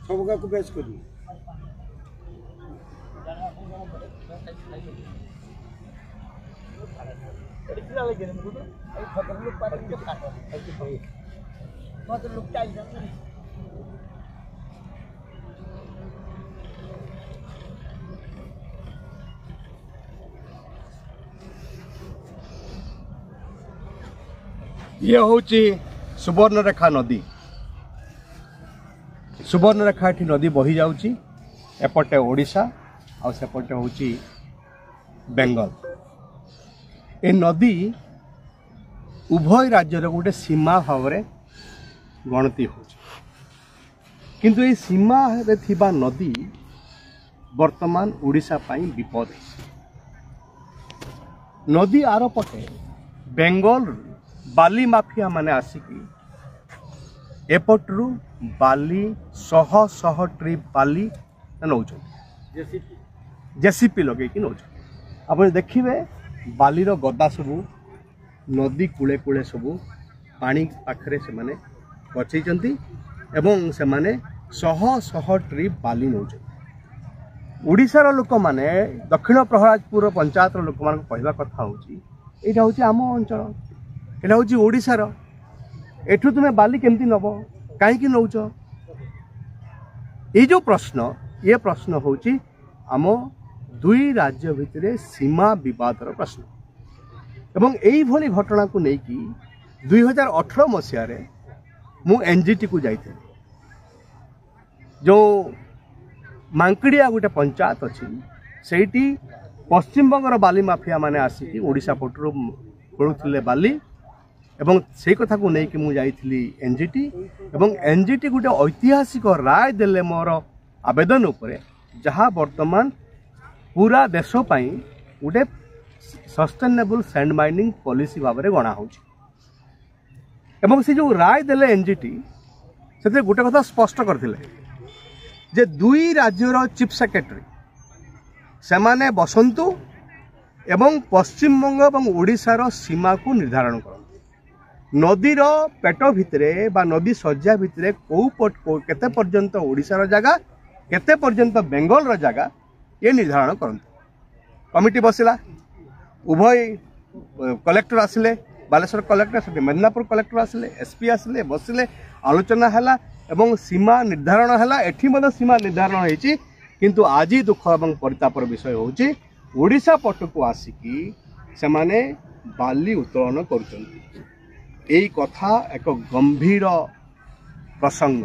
सबका को बेच करी ये हूँ सुवर्णरेखा नदी। सुवर्णरेखा एठी नदी बही जाउची एपटे ओडिशा आ सेपटे होची बेंगल। ए नदी उभय राज्यर गोटे सीमा भाव गणति हो, किंतु ये सीमा रे थिबा नदी वर्तमान ओडिशा पाई विपद है। नदी आर पटे बेंगल बाली माफिया माने आसिकी एपटू बाली शह शह ट्रिप बाली नौ जेसीपी लगे कि नौ। आप देखिए बालीर गदा सबू नदी कूले कूले सबू पानी पाखरे से माने गछैचंती एवं से माने शह शह ट्रिप बाली नौ। ओडिशार लोक माने दक्षिण प्रहराजपुर पंचायत लोक मान कहवा कथा होची एटा होची आम अंचल, एटा होची ओडिशार। एठू तुमे बाली केमती नब कहीं नौच ये जो प्रश्न ये प्रश्न होची आम दुई राज्य भितर सीमा विवादर प्रश्न। एवं यही भली घटना को लेकिन 2018 मसीह मु एनजीटी को जाइए जो मांकड़िया गोटे पंचायत अच्छी से पश्चिम बंगर बाली माफिया माने आसिकी ओडिशा पटरू पड़ुले बाली एवं से कथा को लेकिन मुझे जाइली एनजीटी एवं एनजीटी गोटे ऐतिहासिक राय देले मोर आवेदन उपरे जहाँ वर्तमान पूरा देश पाई गोटे सस्टेनेबल सैंड माइनिंग पॉलिसी भाव में गणा हो। से जो राय देले एनजीटी से गोटे कथा स्पष्ट करथिले जे दुई राज्यर चीफ सेक्रेटरी से माने बसंतु एवं पश्चिम बंग और ओडिशार सीमा को निर्धारण कर नदीर पेट भितरे बा नदी सज्जा भितरे केते पर्यंत ओडिशार जगह केते पर्यंत बेंगल जगह ये निर्धारण करते। कमिटी बसिला उभय कलेक्टर आसिले बालेश्वर कलेक्टर से मेदिनीपुर कलेक्टर आसिले एसपी आसिले बसिले आलोचना हैला एवं सीमा निर्धारण हैला। एठी मध्य सीमा निर्धारण होईची किंतु आज दुख एवं परितापर विषय होची ओडिशा पटकू आसिकी से माने बाली उत्तोलन करुचंती। एई कथा एक गंभीर प्रसंग।